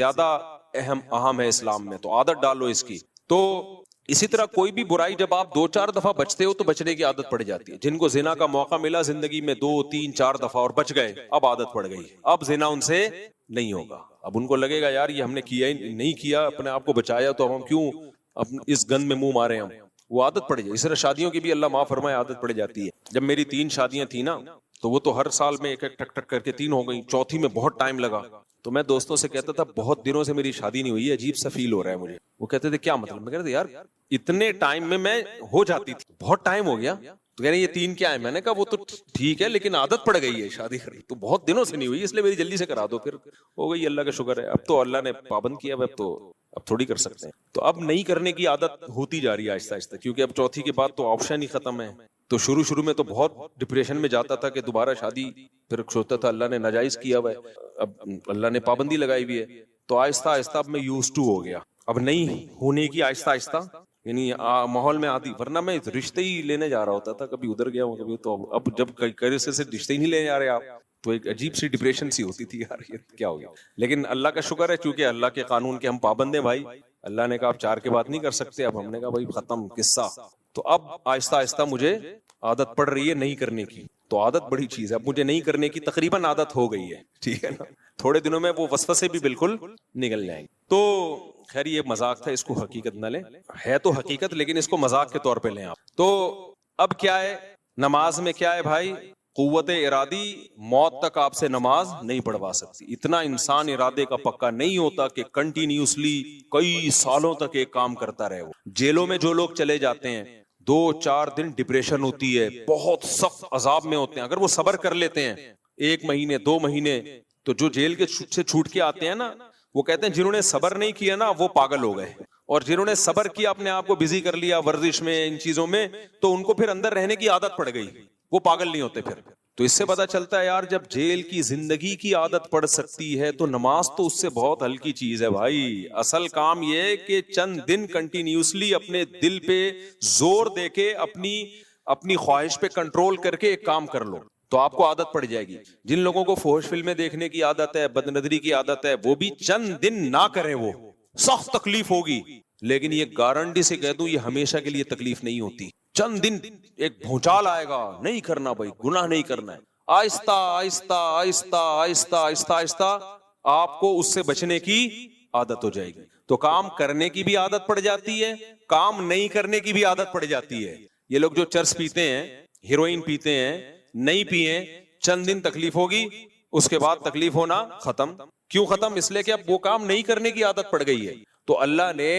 زیادہ اہم ہے اسلام میں، تو عادت ڈالو اس کی۔ تو اسی طرح کوئی بھی برائی جب آپ 2-4 دفعہ بچتے ہو تو بچنے کی عادت پڑ جاتی ہے۔ جن کو زنا کا موقع ملا زندگی میں 2-3-4 دفعہ اور بچ گئے، اب عادت پڑ گئی، اب زنا ان سے نہیں ہوگا۔ اب ان کو لگے گا یار یہ ہم نے کیا ہی نہیں کیا، اپنے آپ کو بچایا، تو ہم کیوں اس گند میں منہ مارے ہم، وہ عادت پڑ جائے۔ اس طرح شادیوں کی بھی اللہ معاف فرمائے عادت پڑ جاتی ہے۔ جب میری 3 شادیاں تھیں نا تو وہ تو ہر سال میں ایک ایک ٹک ٹک کر کے 3 ہو گئی، چوتھی میں بہت ٹائم لگا، تو میں دوستوں سے کہتا تھا بہت دنوں سے میری شادی نہیں ہوئی ہے، عجیب سا فیل ہو رہا ہے مجھے۔ وہ کہتے تھے کیا مطلب؟ میں کہتا تھا یار اتنے ٹائم میں ہو جاتی تھی، بہت ٹائم ہو گیا۔ تو کہہ رہے یہ 3 کیا ہے؟ میں نے کہا وہ تو ٹھیک ہے لیکن عادت پڑ گئی ہے شادی کرنی، تو بہت دنوں سے نہیں ہوئی اس لیے میری جلدی سے کرا دو۔ پھر ہو گئی، اللہ کا شکر ہے، اب تو اللہ نے پابند کیا، اب تھوڑی کر سکتے ہیں۔ تو اب نہیں کرنے کی عادت ہوتی جا رہی ہے آہستہ آہستہ، کیونکہ اب چوتھی کے بعد تو آپشن ہی ختم ہے۔ تو شروع میں تو بہت ڈپریشن میں جاتا تھا کہ دوبارہ شادی، پھر سوچتا تھا اللہ نے ناجائز کیا ہوا ہے، اب اللہ نے پابندی لگائی ہوئی ہے، تو آہستہ آہستہ اب میں یوز ٹو ہو گیا، اب نہیں ہونے کی آہستہ آہستہ یعنی ماحول میں آتی، ورنہ میں رشتے ہی لینے جا رہا ہوتا تھا، کبھی ادھر گیا ہوں کبھی، تو اب جب کئی سے رشتے ہی نہیں لینے جا رہے آپ، تو ایک عجیب سی ڈپریشن سی ہوتی تھی یار یہ کیا ہو گیا۔ لیکن اللہ کا شکر ہے چونکہ اللہ کے قانون کے ہم پابند ہیں بھائی، اللہ نے کہا آپ 4 کے بعد نہیں کر سکتے، اب ہم نے کہا بھائی ختم قصہ۔ تو اب آہستہ آہستہ مجھے عادت پڑ رہی ہے نہیں کرنے کی، تو عادت بڑی چیز ہے، اب مجھے نہیں کرنے کی تقریباً عادت ہو گئی ہے، ٹھیک ہے نا، تھوڑے دنوں میں وہ وسوسے بھی بالکل نکل جائیں گے۔ تو خیر یہ مذاق تھا، اس کو حقیقت نہ لیں، ہے تو حقیقت لیکن اس کو مذاق کے طور پہ لیں آپ۔ تو اب کیا ہے نماز میں، کیا ہے بھائی، قوت ارادی موت تک آپ سے نماز نہیں پڑھوا سکتی۔ اتنا انسان ارادے کا پکا نہیں ہوتا کہ کنٹینیوسلی کئی سالوں تک ایک کام کرتا رہے۔ وہ جیلوں میں جو لوگ چلے جاتے ہیں 2-4 دن ڈپریشن ہوتی ہے، بہت سخت عذاب میں ہوتے ہیں، اگر وہ صبر کر لیتے ہیں 1 مہینے 2 مہینے، تو جو جیل کے سے چھوٹ کے آتے ہیں نا، وہ کہتے ہیں جنہوں نے صبر نہیں کیا نا وہ پاگل ہو گئے، اور جنہوں نے صبر کیا اپنے آپ کو بزی کر لیا ورزش میں ان چیزوں میں، تو ان کو پھر اندر رہنے کی عادت پڑ گئی، وہ پاگل نہیں ہوتے پھر۔ تو اس سے پتا چلتا ہے یار جب جیل کی زندگی کی عادت پڑ سکتی ہے تو نماز تو اس سے بہت ہلکی چیز ہے بھائی۔ اصل کام یہ ہے کہ چند دن کنٹینیوسلی اپنے دل پہ زور دے کے اپنی خواہش پہ کنٹرول کر کے ایک کام کر لو تو آپ کو عادت پڑ جائے گی۔ جن لوگوں کو فحش فلمیں دیکھنے کی عادت ہے، بد نظری کی عادت ہے، وہ بھی چند دن نہ کریں، وہ سخت تکلیف ہوگی، لیکن یہ گارنٹی سے کہہ دوں یہ ہمیشہ کے لیے تکلیف نہیں ہوتی۔ چند دن ایک بھونچال آئے گا، نہیں کرنا بھائی، گناہ نہیں کرنا ہے، آہستہ آہستہ آہستہ آہستہ آہستہ آہستہ آپ کو اس سے بچنے کی عادت ہو جائے گی۔ تو کام کرنے کی بھی عادت پڑ جاتی ہے، کام نہیں کرنے کی بھی عادت پڑ جاتی ہے۔ یہ لوگ جو چرس پیتے ہیں، ہیروئن پیتے ہیں، نہیں پیے، چند دن تکلیف ہوگی، اس کے بعد تکلیف ہونا ختم۔ کیوں ختم؟ اس لیے کہ اب وہ کام نہیں کرنے کی عادت پڑ گئی ہے۔ تو اللہ نے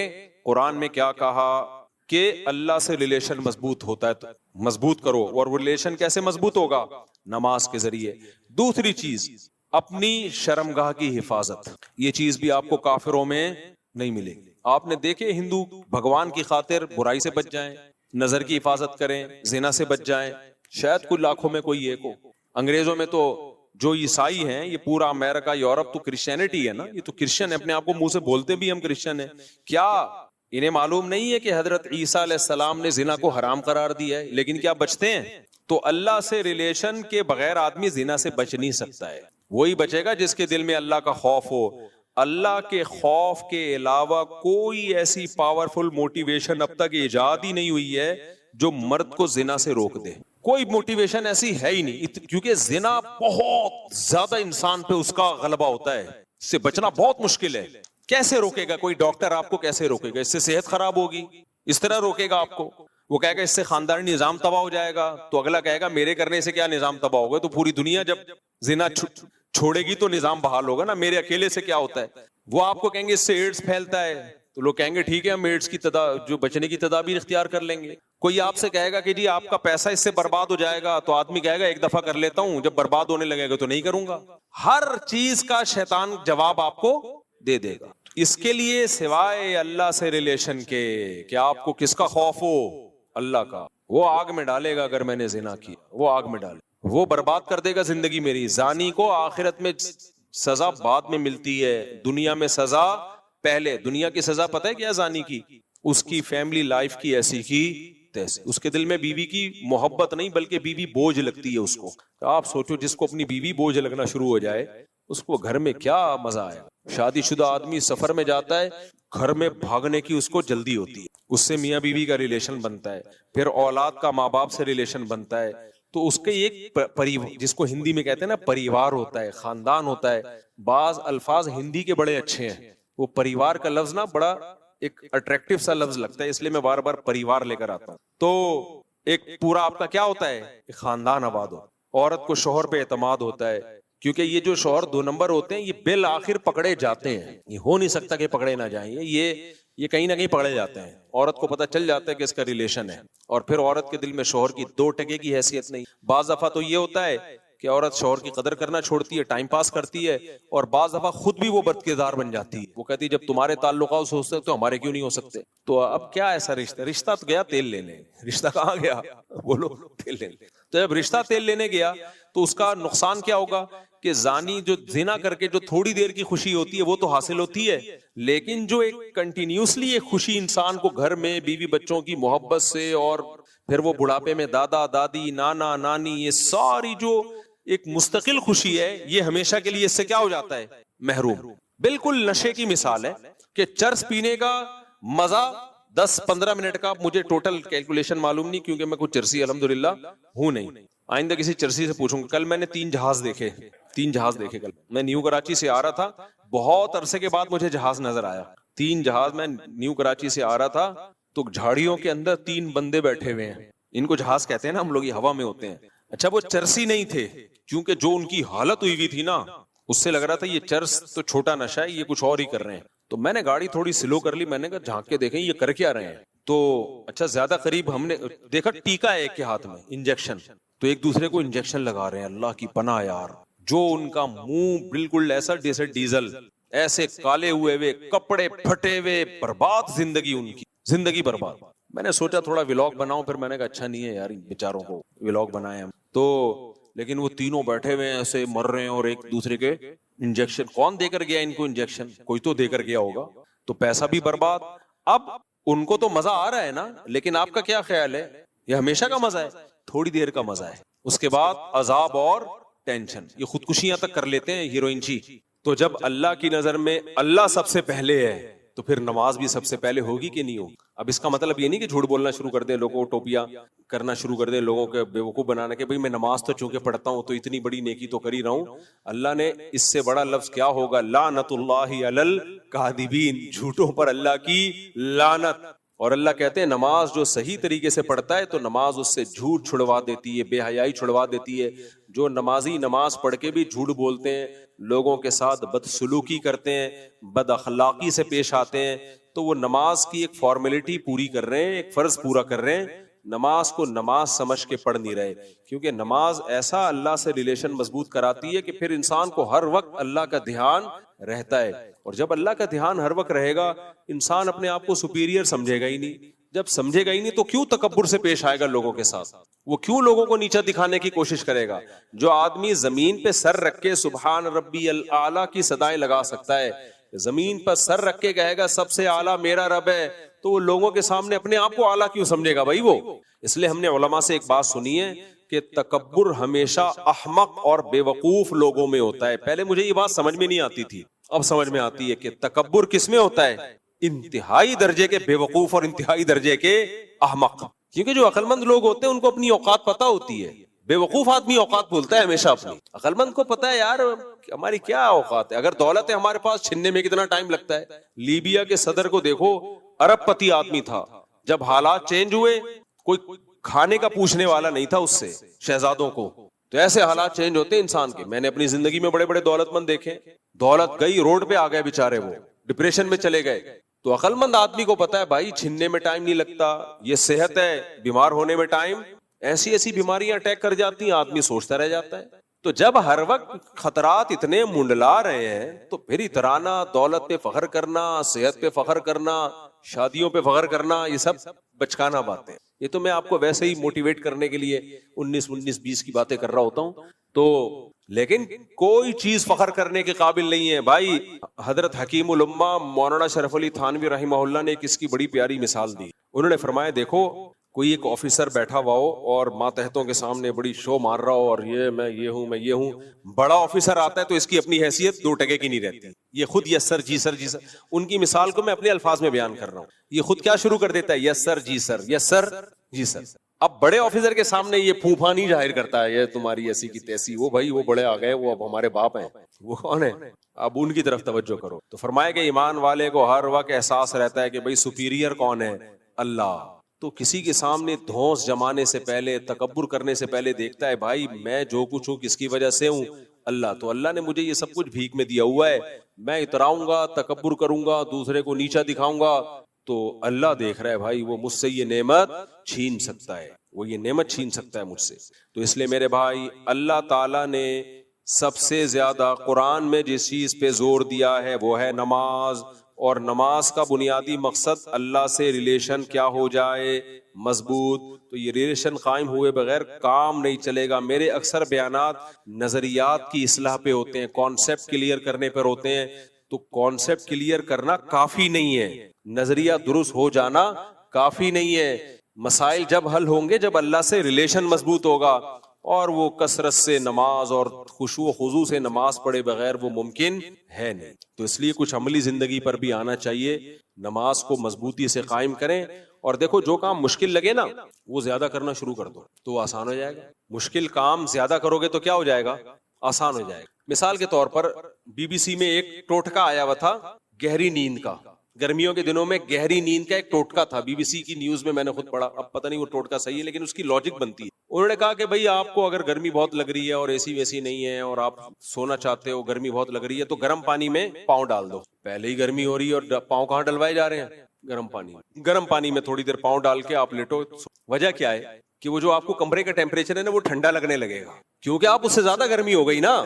قرآن میں کیا کہا کہ اللہ سے ریلیشن مضبوط ہوتا ہے، تو مضبوط کرو، اور ریلیشن کیسے مضبوط ہوگا؟ نماز کے ذریعے۔ دوسری چیز اپنی شرمگاہ کی حفاظت، یہ چیز بھی آپ کو کافروں میں نہیں ملے گی۔ آپ نے دیکھے ہندو بھگوان کی خاطر برائی سے بچ جائیں، نظر کی حفاظت کریں، زنا سے بچ جائیں، شاید کچھ لاکھوں میں کوئی ایک ہو۔ انگریزوں میں تو جو عیسائی ہیں، یہ پورا امریکہ یورپ تو کرسچینٹی ہے نا، یہ تو کرسچن ہے، اپنے آپ کو منہ سے بولتے بھی ہم کرسچن ہیں۔ کیا انہیں معلوم نہیں ہے کہ حضرت عیسیٰ علیہ السلام نے زنا کو حرام قرار دیا ہے، لیکن کیا بچتے ہیں؟ تو اللہ سے ریلیشن کے بغیر آدمی زنا سے بچ نہیں سکتا ہے۔ وہی بچے گا جس کے دل میں اللہ کا خوف ہو۔ اللہ کے خوف کے علاوہ کوئی ایسی پاورفل موٹیویشن اب تک ایجاد ہی نہیں ہوئی ہے جو مرد کو زنا سے روک دے۔ کوئی موٹیویشن ایسی ہے ہی نہیں، کیونکہ زنا بہت زیادہ انسان پہ اس کا غلبہ ہوتا ہے، اس سے بچنا بہت مشکل ہے۔ کیسے روکے گا کوئی ڈاکٹر آپ کو؟ کیسے روکے گا؟ اس سے صحت خراب ہوگی، اس طرح روکے گا آپ کو؟ وہ کہے گا اس سے خاندانی نظام تباہ ہو جائے گا، تو اگلا کہے گا میرے کرنے سے کیا نظام تباہ ہوگا؟ تو پوری دنیا جب زنا چھوڑے گی تو نظام بحال ہوگا نا، میرے اکیلے سے کیا ہوتا ہے؟ وہ آپ کو کہیں گے اس سے ایڈز پھیلتا ہے، تو لوگ کہیں گے ٹھیک ہے ہم ایڈز کی جو بچنے کی تدابیر اختیار کر لیں گے۔ کوئی آپ سے کہے گا کہ جی آپ کا پیسہ اس سے برباد ہو جائے گا، تو آدمی کہے گا ایک دفعہ کر لیتا ہوں، جب برباد ہونے لگے گا تو نہیں کروں گا۔ ہر چیز کا شیطان جواب آپ کو دے دے گا۔ اس کے لیے سوائے اللہ سے ریلیشن کے کہ آپ کو کس کا خوف ہو؟ اللہ کا۔ وہ آگ میں ڈالے گا اگر میں نے زنا کیا، وہ آگ میں ڈالے، وہ برباد کر دے گا زندگی میری۔ زانی کو آخرت میں سزا بعد میں ملتی ہے، دنیا میں سزا پہلے۔ دنیا کی سزا پتہ ہے کیا زانی کی؟ اس کی فیملی لائف کی ایسی کی تیسے، اس کے دل میں بیوی کی محبت نہیں بلکہ بیوی بوجھ لگتی ہے اس کو۔ آپ سوچو جس کو اپنی بیوی بوجھ لگنا شروع ہو جائے اس کو گھر میں کیا مزہ آئے گا۔ شادی شدہ آدمی سفر میں جاتا ہے, گھر میں بھاگنے کی اس کو جلدی ہوتی ہے, اس سے میاں بیوی کا ریلیشن بنتا ہے, پھر اولاد کا ماں باپ سے ریلیشن بنتا ہے, تو اس کے ایک جس کو ہندی میں کہتے ہیں نا پریوار ہوتا ہے, خاندان ہوتا ہے. بعض الفاظ ہندی کے بڑے اچھے ہیں, وہ پریوار کا لفظ نا بڑا ایک اٹریکٹیو سا لفظ لگتا ہے, اس لیے میں بار بار پریوار لے کر آتا ہوں. تو ایک پورا آپ کا کیا ہوتا ہے, ایک خاندان آباد ہو. عورت کو شوہر پہ اعتماد ہوتا ہے, کیونکہ یہ جو شوہر 2 نمبر ہوتے ہیں یہ بالآخر پکڑے جاتے ہیں, یہ ہو نہیں سکتا کہ پکڑے نہ جائیں, یہ کہیں نہ کہیں پکڑے جاتے ہیں. عورت کو پتہ چل جاتا ہے کہ اس کا ریلیشن ہے, اور پھر عورت کے دل میں شوہر کی 2 ٹکے کی حیثیت نہیں. بعض دفعہ تو یہ ہوتا ہے کہ عورت شوہر کی قدر کرنا چھوڑتی ہے, ٹائم پاس کرتی ہے, اور بعض دفعہ خود بھی وہ بد کردار بن جاتی ہے. وہ کہتی ہے جب تمہارے تعلقات ہو سکتے تو ہمارے کیوں نہیں ہو سکتے. تو اب کیا ایسا رشتہ تو گیا تیل لینے, رشتہ کہاں گیا, بولو تیل لینے. تو جب رشتہ تیل لینے گیا تو اس کا نقصان کیا ہوگا کہ زانی جو زنا کر کے جو تھوڑی دیر کی خوشی ہوتی ہے وہ تو حاصل ہوتی ہے, لیکن جو ایک کنٹینیوسلی ایک خوشی انسان کو گھر میں بیوی بچوں کی محبت سے, اور پھر وہ بڑھاپے میں دادا دادی نانا نانی, یہ ساری جو ایک مستقل خوشی ہے, یہ ہمیشہ کے لیے اس سے کیا ہو جاتا ہے, محروم. بالکل نشے کی مثال ہے کہ چرس پینے کا مزہ 10-15 منٹ کا, مجھے ٹوٹل کیلکولیشن معلوم نہیں کیونکہ میں کوئی چرسی الحمدللہ ہوں نہیں, آئندہ کسی چرسی سے پوچھوں گا. کل میں نے 3 جہاز دیکھے, 3 جہاز دیکھے. کل میں نیو کراچی سے آ رہا تھا, بہت عرصے کے بعد مجھے جہاز نظر آیا. 3 جہاز, میں نیو کراچی سے آ رہا تھا تو جھاڑیوں کے اندر 3 بندے بیٹھے ہوئے ہیں, ان کو جہاز کہتے ہیں نا ہم لوگ, یہ ہوا میں ہوتے ہیں. اچھا وہ چرسی نہیں تھے, کیونکہ جو ان کی حالت ہوئی تھی نا اس سے لگ رہا تھا یہ چرس تو چھوٹا نشہ ہے, یہ کچھ اور ہی کر رہے ہیں. تو میں نے گاڑی تھوڑی سلو کر لی, میں نے کہا جھانک کے دیکھیں یہ کر کیا رہے ہیں. تو اچھا زیادہ قریب ہم نے دیکھا ٹیکا ہے ایک کے ہاتھ میں, انجیکشن, تو ایک دوسرے کو انجیکشن لگا رہے ہیں. اللہ کی پناہ یار, جو ان کا منہ بالکل ایسا جیسے ڈیزل, ایسے کالے ہوئے کپڑے پھٹے ہوئے, برباد زندگی, ان کی زندگی برباد. میں نے سوچا تھوڑا ولاگ بناؤں, پھر میں نے کہا اچھا نہیں ہے یار ان بیچاروں کو ولاگ بنائے ہم. تو لیکن وہ تینوں بیٹھے ہوئے ایسے مر رہے ہیں, اور ایک دوسرے کے انجیکشن, کون دے کر گیا ان کو انجیکشن, کوئی تو دے کر گیا ہوگا, تو پیسہ بھی برباد. اب ان کو تو مزہ آ رہا ہے نا, لیکن آپ کا کیا خیال ہے, یہ ہمیشہ کا مزہ ہے, تھوڑی دیر کا مزہ ہے, اس کے بعد عذاب اور ٹینشن. یہ خودکشیاں تک کر لیتے ہیں ہیروئن چی. تو جب اللہ کی نظر میں اللہ سب سے پہلے ہے تو پھر نماز بھی سب سے پہلے ہوگی کہ نہیں ہوگی. اب اس کا مطلب یہ نہیں کہ جھوٹ بولنا شروع کر دیں, لوگوں کو ٹوپیاں کرنا شروع کر دیں, لوگوں کے بیوقوف بنانے کے, بھئی میں نماز تو چونکہ پڑھتا ہوں تو اتنی بڑی نیکی تو کر ہی رہا ہوں. اللہ نے اس سے بڑا لفظ کیا ہوگا, لعنت اللہ علی الکاذبین, جھوٹوں پر اللہ کی لعنت. اور اللہ کہتے ہیں نماز جو صحیح طریقے سے پڑھتا ہے تو نماز اس سے جھوٹ چھڑوا دیتی ہے, بے حیائی چھڑوا دیتی ہے. جو نمازی نماز پڑھ کے بھی جھوٹ بولتے ہیں, لوگوں کے ساتھ بدسلوکی کرتے ہیں, بد اخلاقی سے پیش آتے ہیں, تو وہ نماز کی ایک فارمیلٹی پوری کر رہے ہیں, ایک فرض پورا کر رہے ہیں, نماز کو نماز سمجھ کے پڑھ نہیں رہے. کیونکہ نماز ایسا اللہ سے ریلیشن مضبوط کراتی ہے کہ پھر انسان کو ہر وقت اللہ کا دھیان رہتا ہے. اور جب اللہ کا دھیان ہر وقت رہے گا, انسان اپنے آپ کو سپیریئر سمجھے گا ہی نہیں. جب سمجھے گا ہی نہیں تو کیوں تکبر سے پیش آئے گا لوگوں کے ساتھ, وہ کیوں لوگوں کو نیچا دکھانے کی کوشش کرے گا. جو آدمی زمین پہ سر رکھ کے سبحان ربی الاعلی کی صدائیں لگا سکتا ہے, زمین پر سر رکھ کے کہے گا سب سے اعلیٰ میرا رب ہے, تو وہ لوگوں کے سامنے اپنے آپ کو اعلیٰ کیوں سمجھے گا بھائی وہ. اس لیے ہم نے علماء سے ایک بات سنی ہے کہ تکبر ہمیشہ احمق اور بے وقوف لوگوں میں ہوتا ہے. پہلے مجھے یہ بات سمجھ میں نہیں آتی تھی, اب سمجھ میں آتی ہے کہ تکبر کس میں ہوتا ہے, انتہائی درجے کے بے وقوف اور انتہائی درجے کے احمق. کیونکہ جو عقل مند لوگ ہوتے ہیں ان کو اپنی اوقات پتہ ہوتی ہے, بے وقوف آدمی اوقات بولتا ہے ہمیشہ اپنی. عقل مند کو پتا ہے یار ہماری کیا اوقات ہے, اگر دولت ہے ہمارے پاس چھننے میں کتنا ٹائم لگتا ہے. لیبیا کے صدر کو دیکھو, ارب پتی آدمی تھا, جب حالات چینج ہوئے کوئی کھانے کا پوچھنے والا نہیں تھا اس سے, شہزادوں کو. تو ایسے حالات چینج ہوتے ہیں انسان کے. میں نے اپنی زندگی میں بڑے بڑے دولت مند دیکھے, دولت گئی روڈ پہ آ گئے بیچارے, وہ ڈپریشن میں چلے گئے. تو عقل مند آدمی کو پتا ہے بھائی چھننے میں ٹائم نہیں لگتا, یہ صحت ہے, بیمار ہونے میں ٹائم, ایسی ایسی بیماریاں اٹیک کر جاتی ہیں, آدمی سوچتا رہ جاتا ہے. تو جب ہر وقت خطرات اتنے منڈلا رہے ہیں تو پھر اترانا, دولت پہ فخر کرنا, صحت پہ فخر کرنا, شادیوں پہ فخر کرنا, یہ سب بچکانا باتیں. یہ تو میں آپ کو ویسے ہی موٹیویٹ کرنے کے لیے 19-20 کی باتیں کر رہا ہوتا ہوں. تو لیکن کوئی چیز فخر کرنے کے قابل نہیں ہے بھائی. حضرت حکیم الامہ مولانا شرف علی تھانوی رحمہ اللہ نے کس کی بڑی پیاری مثال دی. انہوں نے فرمایا دیکھو کوئی ایک آفیسر بیٹھا ہوا ہو اور ماتحتوں کے سامنے بڑی شو مار رہا ہو اور میں یہ ہوں. بڑا آفیسر آتا ہے تو اس کی اپنی حیثیت 2 ٹکے کی نہیں رہتی. یہ خود یس سر جی سر جی سر, ان کی مثال کو میں اپنے الفاظ میں بیان کر رہا ہوں. یہ خود کیا شروع کر دیتا ہے, یس سر جی سر, یس سر جی سر. اب بڑے آفیسر کے سامنے یہ پھوپھا نہیں ظاہر کرتا ہے, یہ تمہاری ایسی کی تیسی, وہ بھائی وہ بڑے آ گئے, وہ اب ہمارے باپ ہیں. وہ کون ہے؟ اب ان کی طرف توجہ کرو. تو فرمایا کہ ایمان والے کو ہر وقت احساس رہتا ہے کہ بھائی سپیریئر کون ہے, اللہ. تو کسی کے سامنے دھونس جمانے سے پہلے, تکبر کرنے سے پہلے دیکھتا ہے بھائی میں جو کچھ ہوں کس کی وجہ سے ہوں, اللہ. تو اللہ نے مجھے یہ سب کچھ بھیک میں دیا ہوا ہے, میں اتراؤں گا, تکبر کروں گا, دوسرے کو نیچا دکھاؤں گا, تو اللہ دیکھ رہا ہے بھائی وہ مجھ سے یہ نعمت چھین سکتا ہے, وہ یہ نعمت چھین سکتا ہے مجھ سے. تو اس لیے میرے بھائی اللہ تعالیٰ نے سب سے زیادہ قرآن میں جس چیز پہ زور دیا ہے وہ ہے نماز. اور نماز کا بنیادی مقصد اللہ سے ریلیشن کیا ہو جائے, مضبوط. تو یہ ریلیشن قائم ہوئے بغیر کام نہیں چلے گا. میرے اکثر بیانات نظریات کی اصلاح پہ ہوتے ہیں, کانسیپٹ کلیئر کرنے پر ہوتے ہیں. تو کانسیپٹ کلیئر کرنا کافی نہیں ہے, نظریہ درست ہو جانا کافی نہیں ہے. مسائل جب حل ہوں گے جب اللہ سے ریلیشن مضبوط ہوگا, اور وہ کثرت سے نماز اور خشوع و خضوع سے نماز پڑھے بغیر وہ ممکن ہے نہیں. تو اس لیے کچھ عملی زندگی پر بھی آنا چاہیے, نماز کو مضبوطی سے قائم کریں. اور دیکھو جو کام مشکل لگے نا وہ زیادہ کرنا شروع کر دو تو آسان ہو جائے گا. مشکل کام زیادہ کرو گے تو کیا ہو جائے گا, آسان ہو جائے گا. مثال کے طور پر بی بی سی میں ایک ٹوٹکا آیا ہوا تھا گہری نیند کا. گرمیوں کے دنوں میں گہری نیند کا ایک ٹوٹکا تھا, بی بی سی کی نیوز میں نے خود پڑھا. اب پتہ نہیں وہ ٹوٹکا صحیح ہے لیکن اس کی لاجک بنتی ہے. انہوں نے کہا کہ بھئی آپ کو اگر گرمی بہت لگ رہی ہے اور اے سی ویسی نہیں ہے اور آپ سونا چاہتے ہو, گرمی بہت لگ رہی ہے, تو گرم پانی میں پاؤں ڈال دو. پہلے ہی گرمی ہو رہی ہے اور پاؤں کہاں ڈلوائے جا رہے ہیں, گرم پانی. گرم پانی میں تھوڑی دیر پاؤں ڈال کے آپ لیٹو. وجہ کیا ہے کہ وہ جو آپ کو کمرے کا ٹیمپریچر ہے نا وہ ٹھنڈا لگنے لگے گا, کیونکہ آپ اس سے زیادہ گرمی ہو گئی نا,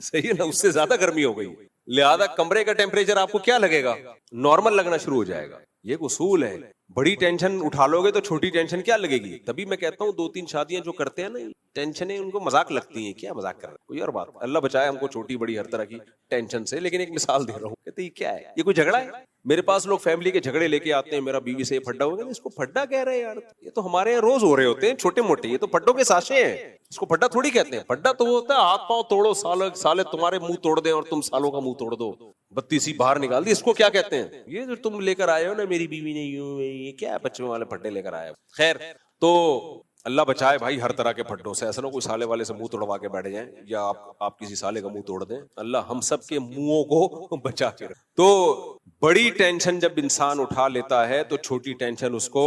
صحیح ہے نا, اس سے زیادہ گرمی ہو گئی, لہذا کمرے کا ٹیمپریچر آپ کو کیا لگے گا, نارمل لگنا شروع ہو جائے گا. یہ ایک اصول ہے. بڑی ٹینشن اٹھا لو گے تو چھوٹی ٹینشن کیا لگے گی. تبھی میں کہتا ہوں 2-3 شادیاں جو کرتے ہیں نا ٹینشنیں ان کو مذاق لگتی ہیں, کیا مذاق کر رہے ہیں, کوئی اور بات. اللہ بچائے ہم کو چھوٹی بڑی ہر طرح کی ٹینشن سے. لیکن ایک مثال دے رہا ہوں, کہتے یہ کیا ہے, یہ کوئی جھگڑا ہے. میرے پاس لوگ فیملی کے جھگڑے لے کے آتے ہیں, میرا بیوی سے یہ پھڈا ہو گیا, اس کو پھڈا کہہ رہے ہیں یار, یہ تو ہمارے یہاں روز ہو رہے ہوتے ہیں چھوٹے موٹے, یہ تو پھڈوں کے ساشے ہیں, اس کو پھڈا تھوڑی کہتے ہیں. پھڈا تو وہ ہوتا ہے ہاتھ پاؤں توڑو, سالے تمہارے منہ توڑ دیں اور تم سالوں کا منہ توڑ دو, بتیسی باہر نکال دی, اس کو کیا کہتے ہیں. یہ جو تم لے کر آئے ہو نا میری بیوی نے یوں, یہ کیا ہے بچوں والے پھڈے لے کر آئے. خیر, تو اللہ بچائے بھائی ہر طرح کے پھڈوں سے. ایسا نہ کوئی سالے والے سے منہ توڑوا کے بیٹھ جائیں یا آپ کسی سالے کا منہ توڑ دیں. اللہ ہم سب کے منہوں کو بچا کے رکھے. تو بڑی ٹینشن جب انسان اٹھا لیتا ہے تو چھوٹی ٹینشن اس کو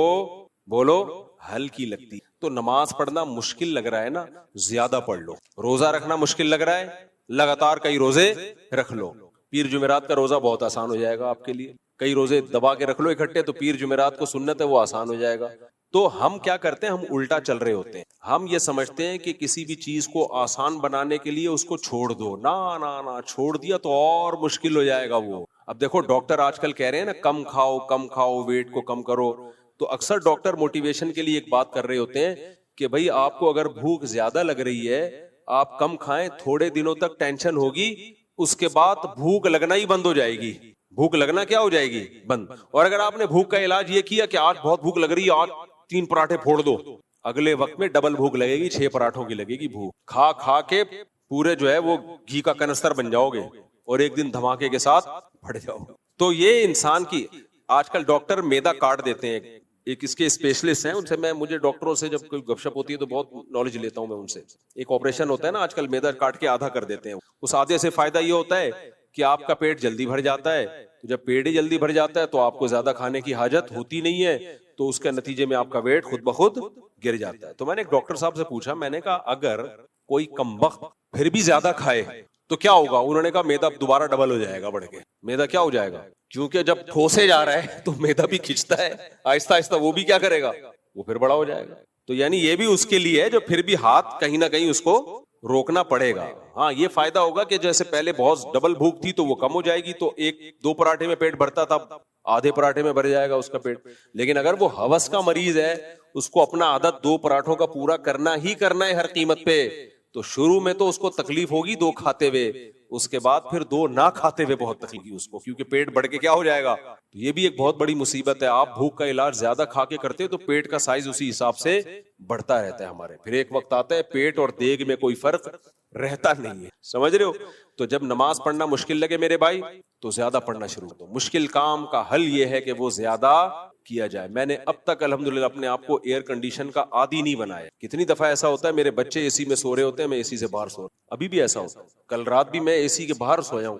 بولو ہلکی لگتی. تو نماز پڑھنا مشکل لگ رہا ہے نا, زیادہ پڑھ لو. روزہ رکھنا مشکل لگ رہا ہے, لگاتار کئی روزے رکھ لو. پیر جمعرات کا روزہ بہت آسان ہو جائے گا آپ کے لیے, کئی روزے دبا کے رکھ لو اکٹھے, تو پیر جمعرات کو سنت ہے وہ آسان ہو جائے گا. تو ہم کیا کرتے ہیں, ہم الٹا چل رہے ہوتے ہیں. ہم یہ سمجھتے ہیں کہ کسی بھی چیز کو آسان بنانے کے لیے اس کو چھوڑ دو. نہ چھوڑ دیا تو اور مشکل ہو جائے گا وہ. اب دیکھو ڈاکٹر آج کل کہہ رہے ہیں نا کم کھاؤ, ویٹ کو کم کرو. تو اکثر ڈاکٹر موٹیویشن کے لیے ایک بات کر رہے ہوتے ہیں کہ بھئی آپ کو اگر بھوک زیادہ لگ رہی ہے آپ کم کھائیں, تھوڑے دنوں تک ٹینشن ہوگی, اس کے بعد بھوک لگنا ہی بند ہو جائے گی. بھوک لگنا کیا ہو جائے گی, بند. اور اگر آپ نے بھوک کا علاج یہ کیا کہ آج بہت بھوک لگ رہی ہے, آج 3 پراٹھے پھوڑ دو, اگلے وقت میں ڈبل بھوک لگے گی, 6 پراٹھوں کی لگے گی بھوک. کھا کے پورے جو ہے وہ گھی کا کنستر بن جاؤ گے اور ایک دن دھماکے کے ساتھ پھٹ جاؤ. تو یہ انسان کی آج کل ڈاکٹر میدا کاٹ دیتے ہیں. ایک اس کے اسپیشلسٹ ہیں, ان سے مجھے ڈاکٹروں سے جب کوئی گپ شپ ہوتی ہے تو بہت نالج لیتا ہوں میں ان سے. ایک آپریشن ہوتا ہے نا آج کل, میدا کاٹ کے آدھا کر دیتے ہیں. اس آدھے سے فائدہ یہ ہوتا ہے کہ آپ کا پیٹ جلدی بھر جاتا ہے. جب پیٹ ہی جلدی بھر جاتا ہے تو آپ کو زیادہ کھانے کی حاجت ہوتی نہیں ہے, تو اس کے نتیجے میں آپ کا ویٹ خود بخود گر جاتا ہے. تو میں نے ایک ڈاکٹر صاحب سے پوچھا, میں نے کہا اگر کوئی کمبخت پھر بھی زیادہ کھائے تو کیا ہوگا. انہوں نے کہا میدا دوبارہ ڈبل ہو جائے گا, بڑھ کے میدا کیا ہو جائے گا, کیونکہ جب ٹھوسے جا رہا ہے تو میدا بھی کھینچتا ہے آہستہ آہستہ, وہ بھی کیا کرے گا, وہ پھر بڑا ہو جائے گا. تو یعنی یہ بھی اس کے لیے ہے جو پھر بھی ہاتھ کہیں نہ کہیں اس کو روکنا پڑے گا. ہاں یہ فائدہ ہوگا کہ جیسے پہلے بہت ڈبل بھوک تھی تو وہ کم ہو جائے گی, تو 1-2 پراٹھے میں پیٹ بھرتا تھا, آدھے پراٹھے میں بھر جائے گا اس کا پیٹ. لیکن اگر وہ ہوس کا مریض ہے, اس کو اپنا عادت 2 پراٹھوں کا پورا کرنا ہی کرنا ہے ہر قیمت پہ, تو شروع میں تو اس کو تکلیف ہوگی 2 کھاتے ہوئے, اس کے بعد پھر 2 نہ کھاتے ہوئے بہت تکلیف ہوگی اس کو, کیونکہ پیٹ بڑھ کے کیا ہو جائے گا. تو یہ بھی ایک بہت بڑی مصیبت ہے. آپ بھوک کا علاج زیادہ کھا کے کرتے تو پیٹ کا سائز اسی حساب سے بڑھتا رہتا ہے ہمارے. پھر ایک وقت آتا ہے پیٹ اور دیگ میں کوئی فرق رہتا نہیں ہے, سمجھ رہے ہو. تو جب نماز پڑھنا مشکل لگے میرے بھائی تو زیادہ پڑھنا شروع کر دو. مشکل کام کا حل یہ ہے کہ وہ زیادہ کیا جائے. میں نے اب تک الحمدللہ اپنے آپ کو ایئر کنڈیشن کا عادی نہیں بنایا. کتنی دفعہ ایسا ہوتا ہے میرے بچے اے سی میں سو رہے ہوتے ہیں, میں اے سی سے باہر سو رہا ہوں. ابھی بھی ایسا ہوتا ہے, کل رات بھی میں اے سی کے باہر سویا ہوں,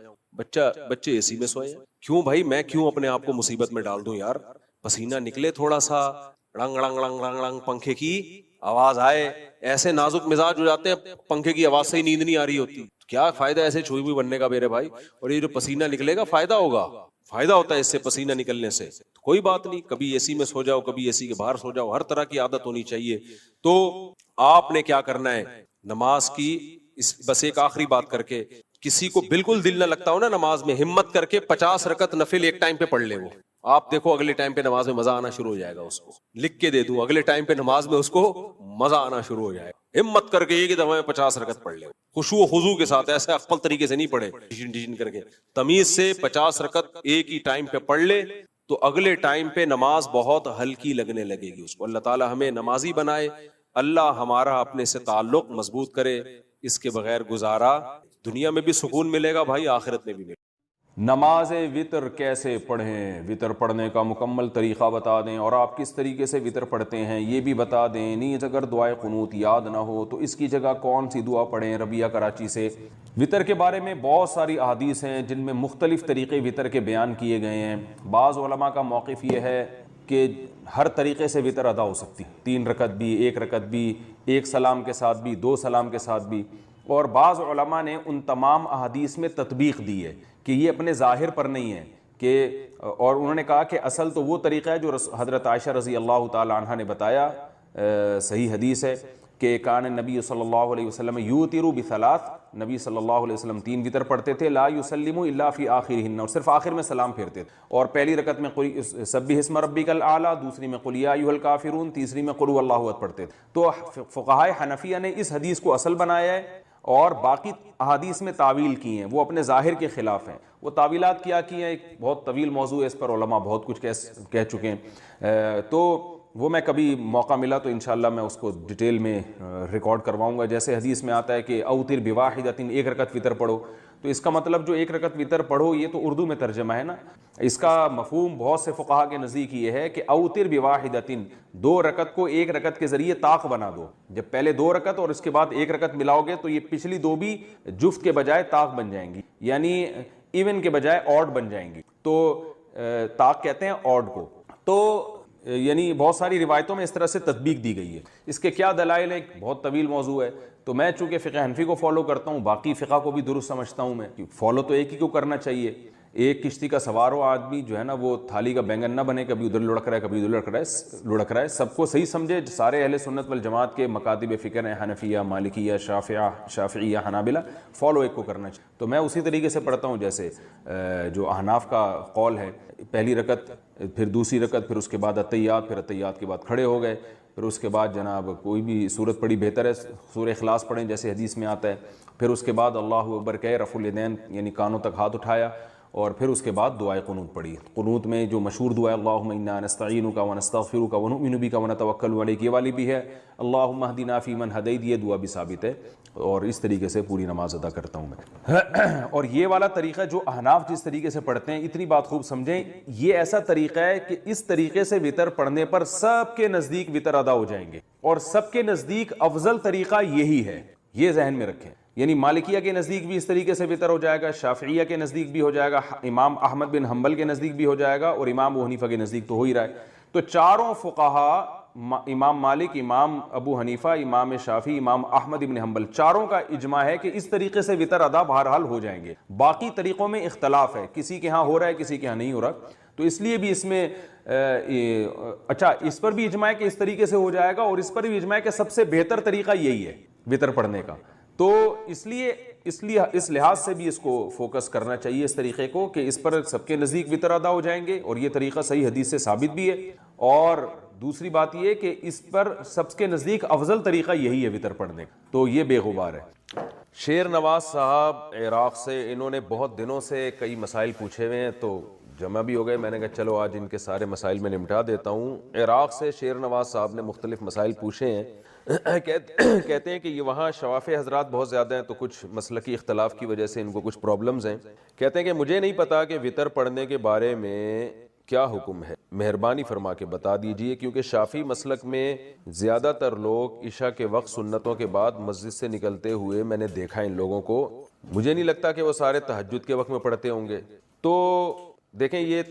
بچے اے سی میں سوئے ہیں. کیوں بھائی, میں کیوں اپنے آپ کو مصیبت میں ڈال دوں یار. پسینہ نکلے تھوڑا سا, رنگ رنگ رنگ رنگ رنگ پنکھے کی آواز آئے, ایسے نازک مزاج ہو جاتے ہیں پنکھے کی آواز سے ہی نیند نہیں آ رہی ہوتی. کیا فائدہ ایسے چھوئی ہوئی بننے کا میرے بھائی. اور یہ جو پسینہ نکلے گا فائدہ ہوگا, فائدہ ہوتا ہے اس سے پسینہ نکلنے سے. کوئی بات نہیں, کبھی اے سی میں سو جاؤ, کبھی اے سی کے باہر سو جاؤ, ہر طرح کی عادت ہونی چاہیے. تو آپ نے کیا کرنا ہے نماز کی, بس ایک آخری بات کر کے, کسی کو بالکل دل نہ لگتا ہو نا نماز میں, ہمت کر کے 50 رکعت نفل ایک ٹائم پہ پڑھ لے. وہ آپ دیکھو اگلے ٹائم پہ نماز میں مزہ آنا شروع ہو جائے گا. اس کو لکھ کے دے دوں, اگلے ٹائم پہ نماز میں اس کو مزہ آنا شروع ہو جائے گا. ہمت کر کے یہ کہ دفعہ میں 50 رکعت پڑھ لے, خشوع و خضوع کے ساتھ, ایسے اقبل طریقے سے نہیں پڑھے, ڈیشن کر کے تمیز سے 50 رکعت ایک ہی ٹائم پہ پڑھ لے, تو اگلے ٹائم پہ نماز بہت ہلکی لگنے لگے گی اس کو. اللہ تعالی ہمیں نمازی بنائے, اللہ ہمارا اپنے سے تعلق مضبوط کرے. اس کے بغیر گزارا دنیا میں بھی سکون ملے گا بھائی, آخرت میں بھی ملے گا. نماز وطر کیسے پڑھیں, وطر پڑھنے کا مکمل طریقہ بتا دیں, اور آپ کس طریقے سے وطر پڑھتے ہیں یہ بھی بتا دیں. نیز اگر دعائے قنوت یاد نہ ہو تو اس کی جگہ کون سی دعا پڑھیں. ربیہ کراچی سے. وطر کے بارے میں بہت ساری احادیث ہیں جن میں مختلف طریقے وطر کے بیان کیے گئے ہیں. بعض علماء کا موقف یہ ہے کہ ہر طریقے سے وطر ادا ہو سکتی, 3 رکعت بھی, 1 رکعت بھی, 1 سلام کے ساتھ بھی, 2 سلام کے ساتھ بھی. اور بعض علماء نے ان تمام احادیث میں تطبیق دی ہے کہ یہ اپنے ظاہر پر نہیں ہے کہ, اور انہوں نے کہا کہ اصل تو وہ طریقہ ہے جو حضرت عائشہ رضی اللہ تعالی عنہ نے بتایا, صحیح حدیث ہے کہ کان نبی صلی اللہ علیہ وسلم یوتر بثلاث, نبی صلی اللہ علیہ وسلم 3 وطر پڑھتے تھے, لا یسلم الا فی آخرہن, اور صرف آخر میں سلام پھیرتے تھے. اور پہلی رکعت میں سبح اسم ربک الاعلی, دوسری میں قل یا ایھا الکافرون, تیسری میں قل ھو اللہ احد پڑھتے تھے. تو فقہائے حنفیہ نے اس حدیث کو اصل بنایا ہے اور باقی احادیث میں تعویل کی ہیں, وہ اپنے ظاہر کے خلاف ہیں. وہ تعویلات کیا کی ہیں, ایک بہت طویل موضوع ہے, اس پر علماء بہت کچھ کہہ چکے ہیں. تو وہ میں کبھی موقع ملا تو انشاءاللہ میں اس کو ڈیٹیل میں ریکارڈ کرواؤں گا. جیسے حدیث میں آتا ہے کہ اوتر بواحدۃ, 1 رکعت وطر پڑھو, تو اس کا مطلب جو 1 رکعت وطر پڑھو یہ تو اردو میں ترجمہ ہے نا. اس کا مفہوم بہت سے فقہا کے نزدیک یہ ہے کہ اوتر بواحدۃ, 2 رکعت کو 1 رکعت کے ذریعے طاق بنا دو. جب پہلے 2 رکعت اور اس کے بعد 1 رکعت ملاؤ گے تو یہ پچھلی 2 بھی جفت کے بجائے طاق بن جائیں گی, یعنی ایون کے بجائے آڈ بن جائیں گی. تو طاق کہتے ہیں آڈ کو. تو یعنی بہت ساری روایتوں میں اس طرح سے تطبیق دی گئی ہے. اس کے کیا دلائل ہیں, بہت طویل موضوع ہے. تو میں چونکہ فقہ حنفی کو فالو کرتا ہوں, باقی فقہ کو بھی درست سمجھتا ہوں میں. فالو تو ایک ہی کو کرنا چاہیے. ایک کشتی کا سوار ہو آدمی جو ہے نا, وہ تھالی کا بینگن نہ بنے, کبھی ادھر لڑک رہا ہے کبھی ادھر لڑک رہا ہے. سب کو صحیح سمجھے. سارے اہل سنت والجماعت کے مکاتب فکر ہیں, حنفیہ, مالکیہ, شافعیہ, حنابلہ, فالو ایک کو کرنا چاہیے. تو میں اسی طریقے سے پڑھتا ہوں جیسے جو احناف کا قول ہے, پہلی رکعت, پھر دوسری رکعت, پھر اس کے بعد اتحیات, پھر اتحیات کے بعد کھڑے ہو گئے, پھر اس کے بعد جناب کوئی بھی صورت پڑھی بہتر ہے, سورہ اخلاص پڑھیں جیسے حدیث میں آتا ہے. پھر اس کے بعد اللہ اکبر کہے, رفع الیدین یعنی کانوں تک ہاتھ اٹھایا, اور پھر اس کے بعد دعائے قنوت پڑھی. قنوت میں جو مشہور دعا ہے اللہم انا نستعینک ونستغفرک ونؤمن بک ونتوکل علیک, یہ والی بھی ہے. اللہم اہدنا فیمن ہدیت, یہ دعا بھی ثابت ہے. اور اس طریقے سے پوری نماز ادا کرتا ہوں میں. اور یہ والا طریقہ جو احناف جس طریقے سے پڑھتے ہیں, اتنی بات خوب سمجھیں, یہ ایسا طریقہ ہے کہ اس طریقے سے وطر پڑھنے پر سب کے نزدیک وطر ادا ہو جائیں گے, اور سب کے نزدیک افضل طریقہ یہی ہے. یہ ذہن میں رکھیں. یعنی مالکیہ کے نزدیک بھی اس طریقے سے وطر ہو جائے گا, شافعیہ کے نزدیک بھی ہو جائے گا, امام احمد بن حنبل کے نزدیک بھی ہو جائے گا, اور امام ابو حنیفہ کے نزدیک تو ہو ہی رہا ہے. تو چاروں فقہا, امام مالک, امام ابو حنیفہ, امام شافعی, امام احمد بن حنبل, چاروں کا اجماع ہے کہ اس طریقے سے وطر ادا بہرحال ہو جائیں گے. باقی طریقوں میں اختلاف ہے, کسی کے ہاں ہو رہا ہے کسی کے ہاں نہیں ہو رہا. تو اس لیے بھی اس میں اچھا, اس پر بھی اجماع ہے کہ اس طریقے سے ہو جائے گا, اور اس پر بھی اجماع ہے کہ سب سے بہتر طریقہ یہی ہے وطر پڑھنے کا. تو اس لیے اس لحاظ سے بھی اس کو فوکس کرنا چاہیے, اس طریقے کو, کہ اس پر سب کے نزدیک وطر ادا ہو جائیں گے, اور یہ طریقہ صحیح حدیث سے ثابت بھی ہے. اور دوسری بات یہ کہ اس پر سب کے نزدیک افضل طریقہ یہی ہے وطر پڑھنے کا، تو یہ بے غبار ہے۔ شیر نواز صاحب عراق سے، انہوں نے بہت دنوں سے کئی مسائل پوچھے ہوئے ہیں تو جمع بھی ہو گئے، میں نے کہا چلو آج ان کے سارے مسائل میں نمٹا دیتا ہوں۔ عراق سے شیر نواز صاحب نے مختلف مسائل پوچھے ہیں۔ کہتے ہیں کہ یہ وہاں شواف حضرات بہت زیادہ ہیں تو کچھ مسلکی اختلاف کی وجہ سے ان کو کچھ پرابلمز ہیں۔ کہتے ہیں کہ مجھے نہیں پتا کہ وطر پڑھنے کے بارے میں کیا حکم ہے، مہربانی فرما کے بتا دیجئے، کیونکہ شافعی مسلک میں زیادہ تر لوگ عشاء کے وقت سنتوں کے بعد مسجد سے نکلتے ہوئے میں نے دیکھا ان لوگوں کو، مجھے نہیں لگتا کہ وہ سارے تہجد کے وقت میں پڑھتے ہوں گے۔ تو دیکھیں یہ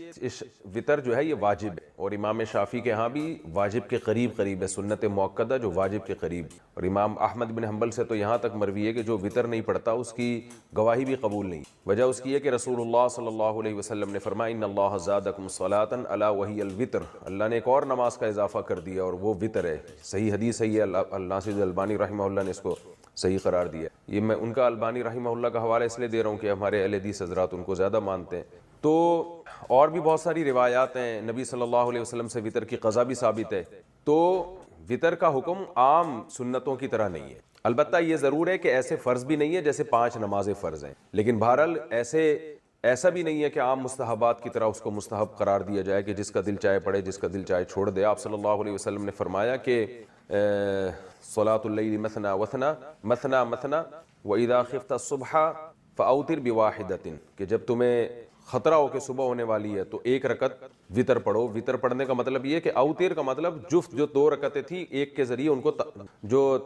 وطر جو ہے یہ واجب ہے، اور امام شافعی کے ہاں بھی واجب کے قریب ہے، سنت موقدہ جو واجب کے قریب، اور امام احمد بن حنبل سے تو یہاں تک مروی ہے کہ جو وطر نہیں پڑھتا اس کی گواہی بھی قبول نہیں۔ وجہ اس کی ہے کہ رسول اللہ صلی اللہ علیہ وسلم نے فرمایا ان اللہ زادکم صلاۃ الا وہی الوتر، اللہ نے ایک اور نماز کا اضافہ کر دیا اور وہ وطر ہے۔ صحیح حدیث ہے، یہ ناصر البانی رحمہ اللہ نے اس کو صحیح قرار دیا۔ یہ میں ان کا البانی رحمہ اللہ کا حوالہ اس لیے دے رہا ہوں کہ ہمارے اہل حدیث حضرات ان کو زیادہ مانتے ہیں۔ تو اور بھی بہت ساری روایات ہیں، نبی صلی اللہ علیہ وسلم سے وطر کی قضا بھی ثابت ہے۔ تو وطر کا حکم عام سنتوں کی طرح نہیں ہے، البتہ یہ ضرور ہے کہ ایسے فرض بھی نہیں ہے جیسے 5 نمازیں فرض ہیں، لیکن بہرحال ایسا بھی نہیں ہے کہ عام مستحبات کی طرح اس کو مستحب قرار دیا جائے کہ جس کا دل چاہے پڑھے جس کا دل چاہے چھوڑ دے۔ آپ صلی اللہ علیہ وسلم نے فرمایا کہ صلاۃ اللیل مثنی وثنی مثنی مثنی واذا خفت الصبح فاوتر بواحدۃ، کہ جب تمہیں خطرہ ہو کہ صبح ہونے والی ہے تو ایک رکعت وطر پڑھو۔ وطر پڑھنے کا مطلب یہ کہ اوتر کا مطلب جفت، جو 2 رکعتیں تھی ایک کے ذریعے ان کو جو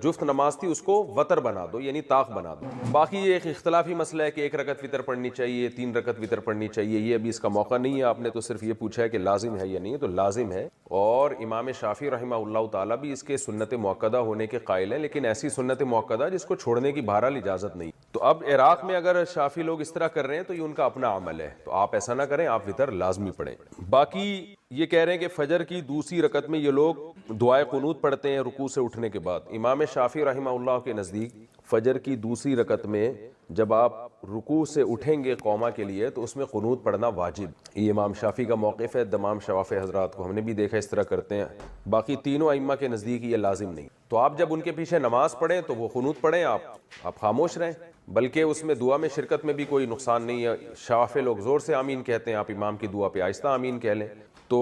جفت نماز تھی اس کو وطر بنا دو، یعنی طاق بنا دو۔ باقی یہ ایک اختلافی مسئلہ ہے کہ 1 رکعت وطر پڑھنی چاہیے، 3 رکعت وطر پڑھنی چاہیے، یہ ابھی اس کا موقع نہیں ہے۔ آپ نے تو صرف یہ پوچھا ہے کہ لازم ہے یا نہیں، تو لازم ہے، اور امام شافعی رحمہ اللہ تعالیٰ بھی اس کے سنت موقدہ ہونے کے قائل ہیں، لیکن ایسی سنت موقدہ جس کو چھوڑنے کی بہرحال اجازت نہیں۔ تو اب عراق میں اگر شافعی لوگ اس طرح کر رہے ہیں تو یہ ان کا اپنا عمل ہے، تو آپ ایسا نہ کریں، آپ وطر لازمی پڑھیں۔ باقی یہ کہہ رہے ہیں کہ فجر کی دوسری رکعت میں یہ لوگ دعائے قنوت پڑھتے ہیں رکوع سے اٹھنے کے بعد۔ امام شافعی رحمہ اللہ کے نزدیک فجر کی دوسری رکعت میں جب آپ رکوع سے اٹھیں گے قوما کے لیے تو اس میں قنوت پڑھنا واجب، یہ امام شافعی کا موقف ہے۔ تمام شواف حضرات کو ہم نے بھی دیکھا اس طرح کرتے ہیں، باقی تینوں ائمہ کے نزدیک یہ لازم نہیں۔ تو آپ جب ان کے پیچھے نماز پڑھیں تو وہ قنوت پڑھیں، آپ خاموش رہیں، بلکہ اس میں دعا میں شرکت میں بھی کوئی نقصان نہیں ہے۔ شافعی لوگ زور سے آمین کہتے ہیں، آپ امام کی دعا پہ آہستہ آمین کہہ لیں، تو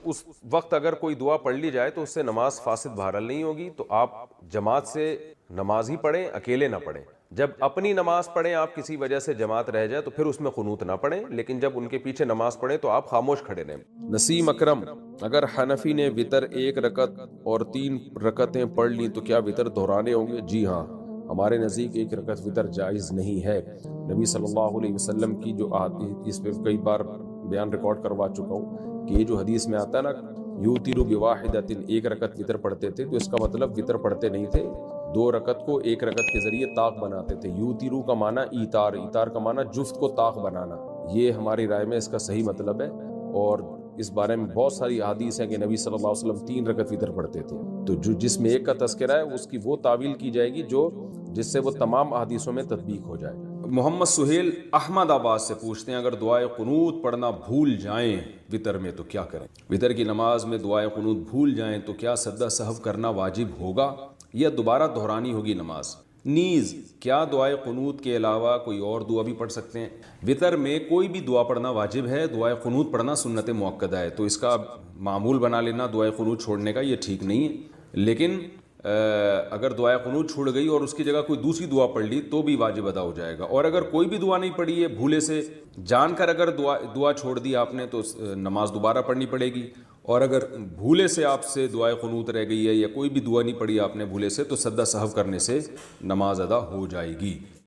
اس وقت اگر کوئی دعا پڑھ لی جائے تو اس سے نماز فاسد بہرحال نہیں ہوگی۔ تو آپ جماعت سے نماز ہی پڑھیں، اکیلے نہ پڑھیں۔ جب اپنی نماز پڑھیں آپ کسی وجہ سے جماعت رہ جائے تو پھر اس میں قنوت نہ پڑھیں، لیکن جب ان کے پیچھے نماز پڑھیں تو آپ خاموش کھڑے رہیں۔ نسیم اکرم، اگر حنفی نے وطر 1 رکعت اور 3 رکعتیں پڑھ لی تو کیا وطر دہرانے ہوں گے؟ جی ہاں، ہمارے نزدیک 1 رکعت وطر جائز نہیں ہے۔ نبی صلی اللہ علیہ وسلم کی جو اس پہ کئی بار بیان ریکارڈ کروا چکا ہوں کہ یہ جو حدیث میں آتا ہے نا یوتر بواحدۃ، 1 رکعت وطر پڑھتے تھے، تو اس کا مطلب وطر پڑھتے نہیں تھے، 2 رکعت کو 1 رکعت کے ذریعے طاق بناتے تھے۔ یوترو کا معنی ایتار، ایتار کا معنی جفت کو طاق بنانا، یہ ہماری رائے میں اس کا صحیح مطلب ہے، اور اس بارے میں بہت ساری احادیث ہیں کہ نبی صلی اللہ علیہ وسلم 3 رکعت وطر پڑھتے تھے۔ تو جس میں 1 کا تذکرہ ہے اس کی وہ تعویل کی جائے گی جس سے وہ تمام احادیثوں میں تطبیق ہو جائے۔ محمد سہیل احمد آباد سے پوچھتے ہیں اگر دعائے قنوت پڑھنا بھول جائیں وطر میں تو کیا کریں؟ وطر کی نماز میں دعائے قنوت بھول جائیں تو کیا سجدہ سہو کرنا واجب ہوگا یا دوبارہ دہرانی ہوگی نماز؟ نیز کیا دعائے قنوت کے علاوہ کوئی اور دعا بھی پڑھ سکتے ہیں؟ وطر میں کوئی بھی دعا پڑھنا واجب ہے، دعائے قنوت پڑھنا سنت موقدہ ہے، تو اس کا معمول بنا لینا دعائے قنوت چھوڑنے کا یہ ٹھیک نہیں ہے۔ لیکن اگر دعائے قنوت چھوڑ گئی اور اس کی جگہ کوئی دوسری دعا پڑھ لی تو بھی واجب ادا ہو جائے گا، اور اگر کوئی بھی دعا نہیں پڑھی ہے، بھولے سے جان کر اگر دعا چھوڑ دی آپ نے تو نماز دوبارہ پڑھنی پڑے گی، اور اگر بھولے سے آپ سے دعائے قنوت رہ گئی ہے یا کوئی بھی دعا نہیں پڑھی آپ نے بھولے سے تو سجدہ سہو کرنے سے نماز ادا ہو جائے گی۔